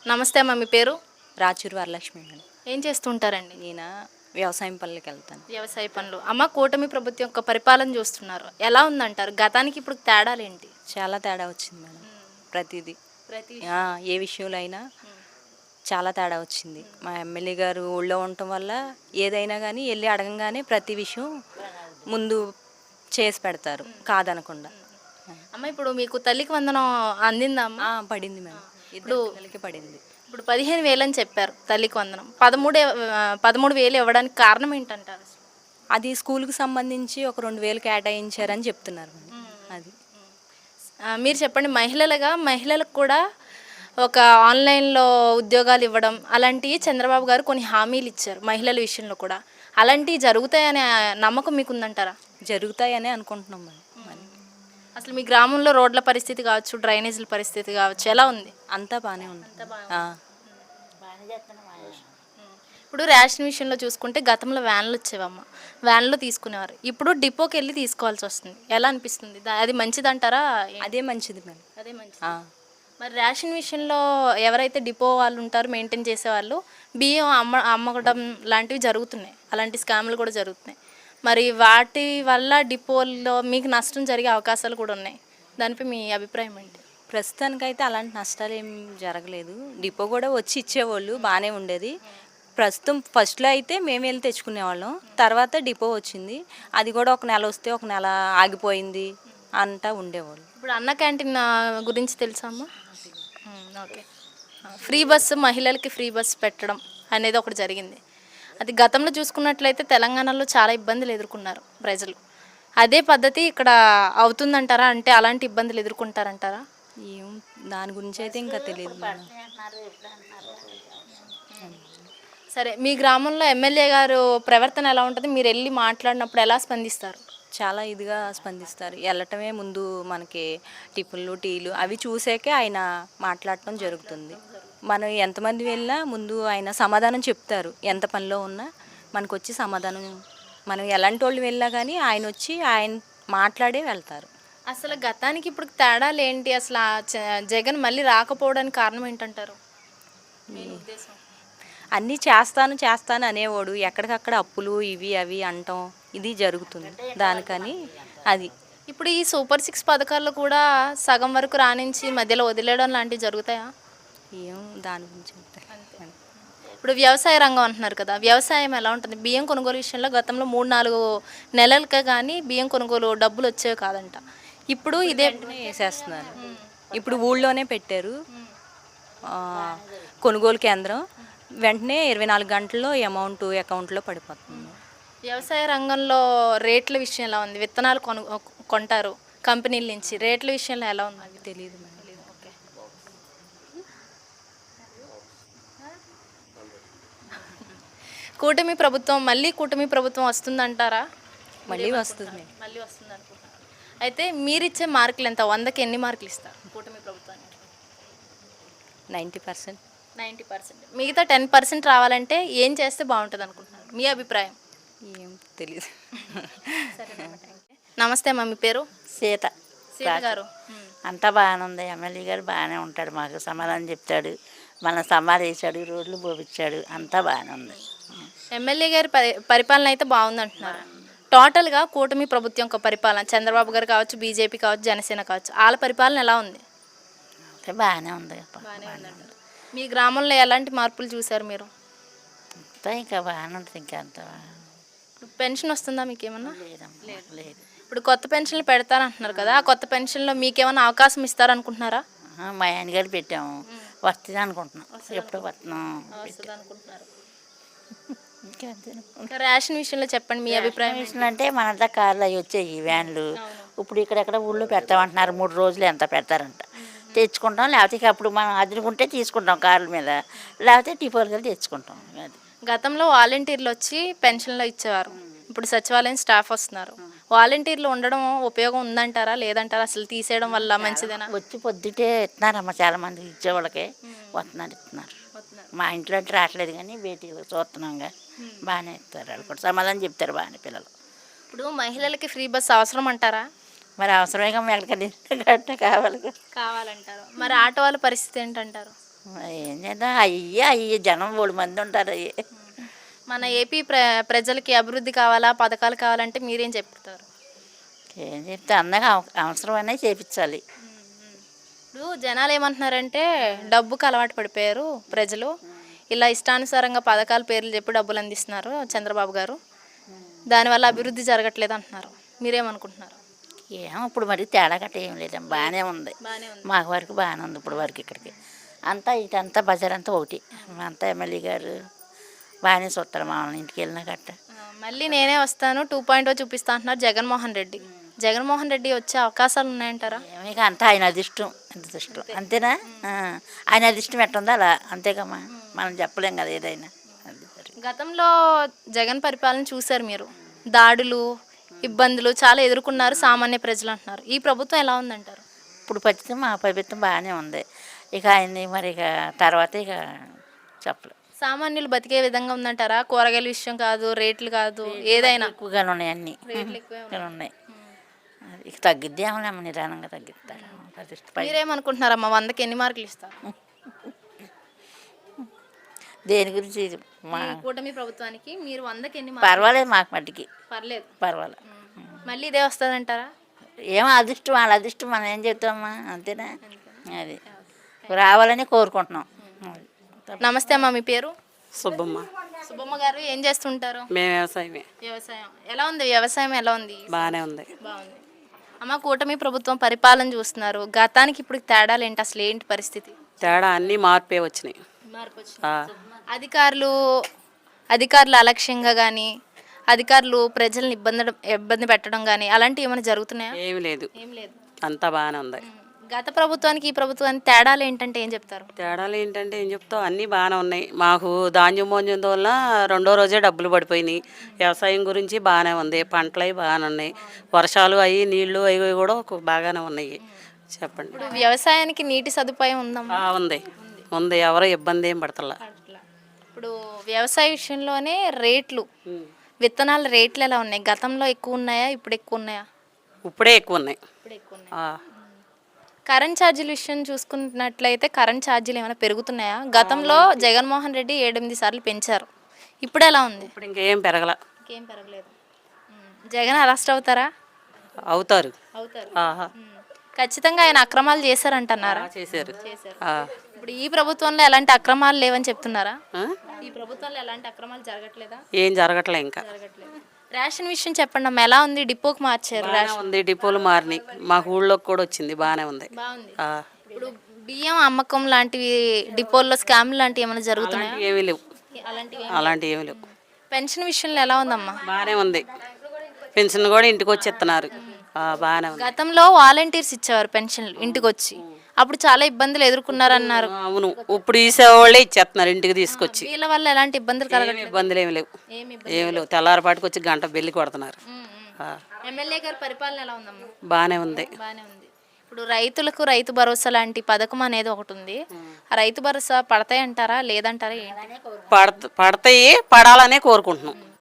నమస్తే అమ్మ, మీ పేరు? రాచూరు వరలక్ష్మి మేడం. ఏం చేస్తుంటారండి? నేను వ్యవసాయం పనులకి వెళ్తాను. వ్యవసాయ పనులు. అమ్మ, కూటమి ప్రభుత్వం యొక్క పరిపాలన చూస్తున్నారు, ఎలా ఉందంటారు? గతానికి ఇప్పుడు తేడాలేంటి? చాలా తేడా వచ్చింది మేడం. ప్రతిదీ ప్రతి ఏ విషయంలో అయినా చాలా తేడా వచ్చింది. మా ఎమ్మెల్యే గారు ఊళ్ళో ఉండటం వల్ల ఏదైనా కానీ వెళ్ళి అడగంగానే ప్రతి విషయం ముందు చేసి పెడతారు కాదనకుండా. అమ్మ, ఇప్పుడు మీకు తల్లికి వందనం అందిందా అమ్మ? పడింది మేడం, ఇద్దరు పిల్లలకి పడింది. ఇప్పుడు 15,000 అని చెప్పారు తల్లికి వందనం. 13,000 ఇవ్వడానికి కారణం ఏంటంటారు? అది స్కూల్కి సంబంధించి ఒక 2,000 కేటాయించారని చెప్తున్నారు మేడం. అది మీరు చెప్పండి, మహిళలకు కూడా ఒక ఆన్లైన్లో ఉద్యోగాలు ఇవ్వడం అలాంటివి చంద్రబాబు గారు కొన్ని హామీలు ఇచ్చారు మహిళల విషయంలో కూడా. అలాంటివి జరుగుతాయనే నమ్మకం మీకు ఉందంటారా? జరుగుతాయని అనుకుంటున్నాం మేడం. అసలు మీ గ్రామంలో రోడ్ల పరిస్థితి కావచ్చు, డ్రైనేజీల పరిస్థితి కావచ్చు, ఎలా ఉంది? అంతా బాగానే ఉంది. ఇప్పుడు రేషన్ విషయంలో చూసుకుంటే గతంలో వ్యాన్లు వచ్చేవమ్మ, వ్యాన్లో తీసుకునేవారు. ఇప్పుడు డిపోకి వెళ్ళి తీసుకోవాల్సి వస్తుంది. ఎలా అనిపిస్తుంది? అది మంచిదంటారా? అదే మంచిది మేడం. అదే మంచిది. మరి రేషన్ విషయంలో ఎవరైతే డిపో వాళ్ళు ఉంటారో మెయింటైన్ చేసేవాళ్ళు బియ్యం అమ్మకడం లాంటివి జరుగుతున్నాయి, అలాంటి స్కామ్లు కూడా జరుగుతున్నాయి. మరి వాటి వల్ల డిపోల్లో మీకు నష్టం జరిగే అవకాశాలు కూడా ఉన్నాయి. దానిపై మీ అభిప్రాయం ఏంటి? ప్రస్తుతానికైతే అలాంటి నష్టాలు ఏం జరగలేదు. డిపో కూడా వచ్చి ఇచ్చేవాళ్ళు, బాగానే ఉండేది. ప్రస్తుతం ఫస్ట్లో అయితే మేము వెళ్ళి తెచ్చుకునేవాళ్ళం, తర్వాత డిపో వచ్చింది. అది కూడా ఒక నెల వస్తే ఒక నెల ఆగిపోయింది అంటా ఉండేవాళ్ళు. ఇప్పుడు అన్న క్యాంటీన్ గురించి తెలుసా అమ్మా? ఓకే. ఫ్రీ బస్సు, మహిళలకి ఫ్రీ బస్సు పెట్టడం అనేది ఒకటి జరిగింది. అది గతంలో చూసుకున్నట్లయితే తెలంగాణలో చాలా ఇబ్బందులు ఎదుర్కొన్నారు ప్రజలు. అదే పద్ధతి ఇక్కడ అవుతుందంటారా? అంటే అలాంటి ఇబ్బందులు ఎదుర్కొంటారంటారా? ఏం దాని గురించి అయితే ఇంకా తెలియదు మేడం. సరే, మీ గ్రామంలో ఎమ్మెల్యే గారు ప్రవర్తన ఎలా ఉంటుంది? మీరు వెళ్ళి మాట్లాడినప్పుడు ఎలా స్పందిస్తారు? చాలా ఇదిగా స్పందిస్తారు. వెళ్ళటమే ముందు మనకి టిఫిన్లు టీలు అవి చూసాకే ఆయన మాట్లాడటం జరుగుతుంది. మనం ఎంతమంది వెళ్ళినా ముందు ఆయన సమాధానం చెప్తారు. ఎంత పనిలో ఉన్నా మనకు వచ్చి సమాధానం, మనం ఎలాంటి వాళ్ళు వెళ్ళినా కానీ ఆయన వచ్చి ఆయన మాట్లాడే వెళ్తారు. అసలు గతానికి ఇప్పుడు తేడాలు ఏంటి? అసలు జగన్ మళ్ళీ రాకపోవడానికి కారణం ఏంటంటారు? అన్నీ చేస్తాను అనేవాడు, ఎక్కడికక్కడ అప్పులు ఇవి అవి అంటాం, ఇది జరుగుతుంది దానికని. అది ఇప్పుడు ఈ సూపర్ 6 పథకాల్లో కూడా సగం వరకు రాణించి మధ్యలో వదిలేయడం లాంటివి జరుగుతాయా? ఏం దాని గురించి ఇప్పుడు వ్యవసాయ రంగం అంటున్నారు కదా, వ్యవసాయం ఎలా ఉంటుంది? బియ్యం కొనుగోలు విషయంలో గతంలో 3-4 నెలలకే కానీ బియ్యం కొనుగోలు డబ్బులు వచ్చేవి కాదంట. ఇప్పుడు ఇదే వేసేస్తున్నారు. ఇప్పుడు ఊళ్ళోనే పెట్టారు కొనుగోలు కేంద్రం, వెంటనే 24 గంటల్లో అమౌంట్ అకౌంట్లో పడిపోతుంది. వ్యవసాయ రంగంలో రేట్ల విషయం ఎలా ఉంది? విత్తనాలు కొంటారు కంపెనీల నుంచి, రేట్ల విషయంలో ఎలా ఉంది? అవి తెలియదు మేడం. ఓకే. కూటమి ప్రభుత్వం వస్తుందంటారా? మళ్ళీ వస్తుంది. మళ్ళీ వస్తుంది అనుకుంటున్నారు. అయితే మీరిచ్చే మార్కులు ఎంత? 100కి ఎన్ని మార్కులు ఇస్తారు కూటమి ప్రభుత్వానికి? 90%. 90%. మిగతా 10% రావాలంటే ఏం చేస్తే బాగుంటుంది అనుకుంటున్నారు? మీ అభిప్రాయం? ఏం తెలియదు. నమస్తే అమ్మ, మీ పేరు? సీత గారు. అంతా బాగానే ఉంది. ఎమ్మెల్యే గారు బాగానే ఉంటాడు, మాకు సమాధానం చెప్తాడు, మన సమాధానం వేసాడు, రోడ్లు పోపించాడు, అంతా బాగానే ఉంది. ఎమ్మెల్యే గారి పరిపాలన అయితే బాగుంది అంటున్నారు. టోటల్గా కూటమి ప్రభుత్వం యొక్క పరిపాలన, చంద్రబాబు గారు కావచ్చు, బీజేపీ కావచ్చు, జనసేన కావచ్చు, వాళ్ళ పరిపాలన ఎలా ఉంది? అంటే బాగానే ఉంది. మీ గ్రామంలో ఎలాంటి మార్పులు చూసారు మీరు? అంతా ఇంకా బాగానే ఉంటుంది. ఇంకా అంతా పెన్షన్ వస్తుందా మీకు ఏమన్నా? లేదు. ఇప్పుడు కొత్త పెన్షన్లు పెడతారంటున్నారు కదా, ఆ కొత్త పెన్షన్లో మీకేమన్నా అవకాశం ఇస్తారనుకుంటున్నారా? మా ఆయన గారు పెట్టాము, వస్తుంది అనుకుంటున్నాం. ఎప్పుడు వస్తున్నాం అనుకుంటున్నారు. రేషన్ విషయంలో చెప్పండి మీ అభిప్రాయం. విషయం అంటే మనంతా కార్లు అవి వచ్చాయి, వ్యాన్లు. ఇప్పుడు ఇక్కడెక్కడ ఊళ్ళో పెడతామంటున్నారు, 3 రోజులు ఎంత పెడతారంట. తెచ్చుకుంటాం, లేకపోతే అప్పుడు మనం అదునుకుంటే తీసుకుంటాం కార్ల మీద, లేకపోతే టిపోలు కలిసి తెచ్చుకుంటాం. గతంలో వాలంటీర్లు వచ్చి పెన్షన్లు ఇచ్చేవారు, ఇప్పుడు సచివాలయం స్టాఫ్ వస్తున్నారు. వాలంటీర్లు ఉండడం ఉపయోగం ఉందంటారా లేదంటారా? అసలు తీసేయడం వల్ల మంచిదేనా? వచ్చి పొద్దుటే ఇస్తున్నారమ్మ, చాలా మంది ఇచ్చేవాళ్ళకి ఇస్తున్నారు. మా ఇంట్లో అంటే రావట్లేదు కానీ బేటీలు చూస్తున్నాంగా, బాగానే ఇస్తారు. వాళ్ళు కూడా సమాధానం చెప్తారు బాగానే పిల్లలు. ఇప్పుడు మహిళలకి ఫ్రీ బస్ అవసరం అంటారా? మరి అవసరమే, ఎక్కడికైనా కావాలంటారు. మరి ఆటో వాళ్ళ పరిస్థితి ఏంటంటారు? ఏం చేద్దాం, అయ్యి జనం 3 మంది ఉంటారు అయ్యి. మన ఏపీ ప్రజలకి అభివృద్ధి కావాలా, పథకాలు కావాలంటే మీరేం చెప్తారు? ఏం చెప్తే అందగా అవసరమైనా చేపించాలి. ఇప్పుడు జనాలు ఏమంటున్నారంటే డబ్బుకు అలవాటు పడిపోయారు ప్రజలు, ఇలా ఇష్టానుసారంగా పథకాల పేర్లు చెప్పి డబ్బులు అందిస్తున్నారు చంద్రబాబు గారు, దానివల్ల అభివృద్ధి జరగట్లేదు అంటున్నారు. మీరేమనుకుంటున్నారు? ఏమో ఇప్పుడు మరి తేడా గట్ట ఏం లేదమ్మా, బాగానే ఉంది. బాగానే ఉంది. మాకు వరకు బాగానే ఉంది ఇప్పుడు వరకు. ఇక్కడికి అంతా ఇటంతా బజార్ అంతా ఒకటి. అంతా ఎమ్మెల్యే గారు బాగానే చూస్తారు మామూలు ఇంటికి వెళ్ళినా గట్ట. మళ్ళీ నేనే వస్తాను 2.0 చూపిస్తా అంటున్నారు జగన్మోహన్ రెడ్డి. జగన్మోహన్ రెడ్డి వచ్చే అవకాశాలు ఉన్నాయంటారా? ఏమీ అంతా ఆయన అదిష్టం, అదిష్టం అంతేనా. ఆయన అదిష్టం ఎట్టుందో అలా అంతేకమ్మా, మనం చెప్పలేం కదా ఏదైనా. అది సరే. గతంలో జగన్ పరిపాలన చూశారు మీరు, దాడులు ఇబ్బందులు చాలా ఎదుర్కొన్నారు సామాన్య ప్రజలు అంటున్నారు. ఈ ప్రభుత్వం ఎలా ఉందంటారు? ఇప్పుడు పరిస్థితి మా ప్రభుత్వం బాగానే ఉంది. ఇక ఆయన్ని మరి ఇక తర్వాత ఇక చెప్పలేం. సామాన్యులు బతికే విధంగా ఉందంటారా? కూరగాయల విషయం కాదు, రేట్లు కాదు, ఏదైనా ఎక్కువగానే ఉన్నాయి అన్నీ రేట్లు ఎక్కువే ఉన్నాయి. ఉన్నాయి. అది ఇక తగ్గిద్ది ఏమన్నా నిదానంగా తగ్గిస్తారు. మీరేమనుకుంటున్నారమ్మా, 100కి ఎన్ని మార్కులు ఇస్తారు? దేని గురించి ఇది ఈ కూటమి ప్రభుత్వానికి మీరు 100కి ఎన్ని మార్కులు? పర్వాలేదు మాకు మట్టికి పర్లేదు. పర్వాలేదు. మళ్ళీ ఇదే వస్తుందంటారా? ఏమో అదృష్టం వాళ్ళ అదృష్టం, మనం ఏం చెప్తామమ్మా అంతేనా. అది రావాలని కోరుకుంటున్నాం. నమస్తే అమ్మా, మీ పేరు? సుబ్బమ్మ. సుబ్బమ్మ గారు ఏం చేస్తుంటారు? మేము వ్యవసాయమే. వ్యవసాయం ఎలా ఉంది? వ్యవసాయం ఎలా ఉంది? బాగానే ఉంది. బాగుంది. అమ్మ, కూటమి ప్రభుత్వం పరిపాలన చూస్తున్నారు, గతానికి ఇప్పుడు తేడాలు ఏంటి, అసలు ఏంటి పరిస్థితి? తేడా అన్నీ మార్పే వచ్చినాయి. మార్పు వచ్చింది. ఆ, అధికారులు అలక్ష్యంగా కానీ, అధికారులు ప్రజల్ని ఇబ్బంది పెట్టడం కానీ అలాంటివి ఏమైనా జరుగుతున్నాయా? ఏమి లేదు, ఏం లేదు. అంతా బాగానే ఉంది. గత ప్రభుత్వానికి ఈ ప్రభుత్వానికి తేడాలు ఏంటంటే ఏం చెప్తారు? తేడాలు ఏంటంటే ఏం చెప్తావు, అన్నీ బాగానే ఉన్నాయి. మాకు ధాన్యం మోంజం వల్ల 2వ రోజే డబ్బులు పడిపోయినాయి. వ్యవసాయం గురించి బాగానే ఉంది, పంటలు అవి బాగానే ఉన్నాయి. వర్షాలు అవి నీళ్లు అవి కూడా బాగానే ఉన్నాయి. చెప్పండి. ఇప్పుడు వ్యవసాయానికి నీటి సదుపాయం ఉందమ్మా? ఉంది, ఉంది. ఎవరో ఇబ్బంది ఏం పడతలా. ఇప్పుడు వ్యవసాయ విషయంలోనే రేట్లు, విత్తనాల రేట్లు ఎలా ఉన్నాయి? గతంలో ఎక్కువ ఉన్నాయా, ఇప్పుడు ఎక్కువ ఉన్నాయా? ఇప్పుడే ఎక్కువ ఉన్నాయి. ఇప్పుడు ఎక్కువ ఉన్నాయి. ఆ, కరెంట్ ఛార్జీల విషయం చూసుకున్నట్లయితే కరెంట్ ఛార్జీలు ఏమైనా పెరుగుతున్నాయా? గతంలో జగన్మోహన్ రెడ్డి 7-8 సార్లు పెంచారు, ఇప్పుడు ఎలా ఉంది? ఇప్పుడు ఇంకేం పెరగల. ఇంకేం పెరగలేదు. జగన్ అరెస్ట్ అవుతారా? అవుతారు. అవుతారు. ఆహా, ఖచ్చితంగా ఆయన అక్రమాలు చేశారంటున్నారా? చేశారు. చేశారు. ఆ, ఇప్పుడు ఈ ప్రభుత్వంలో ఎలాంటి అక్రమాలు లేవని చెప్తున్నారా? ఆ? ఈ ప్రభుత్వంలో ఎలాంటి అక్రమాలు జరగట్లేదా? ఏం జరగట్లే ఇంకా. జరగట్లేదు. రేషన్ విషయం చెప్పండి అమ్మా, ఎలా ఉంది? డిపోకి మార్చారు బాగానే రేషన్. ఉంది, డిపోలు మారినాయి. మాకు ఊళ్ళోకి కూడా వచ్చింది, బాగానే ఉంది. బాగుంది. ఆ, ఇప్పుడు బియ్యం అమ్మకం లాంటివి డిపోల్లో స్కామ్ లాంటివి ఏమైనా జరుగుతున్నాయా? అలాంటివి ఏమీ లేవు. అలాంటివి అలాంటివి ఏమీ లేవు. పెన్షన్ విషయంలో ఎలా ఉందమ్మా? బాగానే ఉంది. పెన్షన్ కూడా ఇంటికి వచ్చి ఇస్తున్నారు. బాగానే ఉంది. గతంలో వాలంటీర్స్ ఇచ్చేవారు పెన్షన్లు ఇంటికి వచ్చి, అప్పుడు చాలా ఇబ్బందులు ఎదుర్కొన్నారన్నారు. అవును, ఇప్పుడు ఈసేవాళ్ళే ఇచ్చేస్తున్నారు ఇంటికి తీసుకొచ్చి. వీళ్ళ వల్ల ఎలాంటి ఇబ్బందులు ఏమి కలగట్లేదు. ఇబ్బందులు ఏమి లేవు. ఏమి ఏమి లేవు. తెల్లారపాటికి వచ్చి గంట బెల్లి కొడుతున్నారు. ఎమ్మెల్యే గారి పరిపాలన ఎలా ఉందమ్మా? బాగానే ఉంది. బాగానే ఉంది. ఇప్పుడు రైతులకు రైతు భరోసా లాంటి పథకం అనేది ఒకటి ఉంది, ఆ రైతు భరోసా పడతాయి అంటారా లేదంటారా ఏంటి? పడతాయి, పడాలనే కోరుకుంటున్నాం.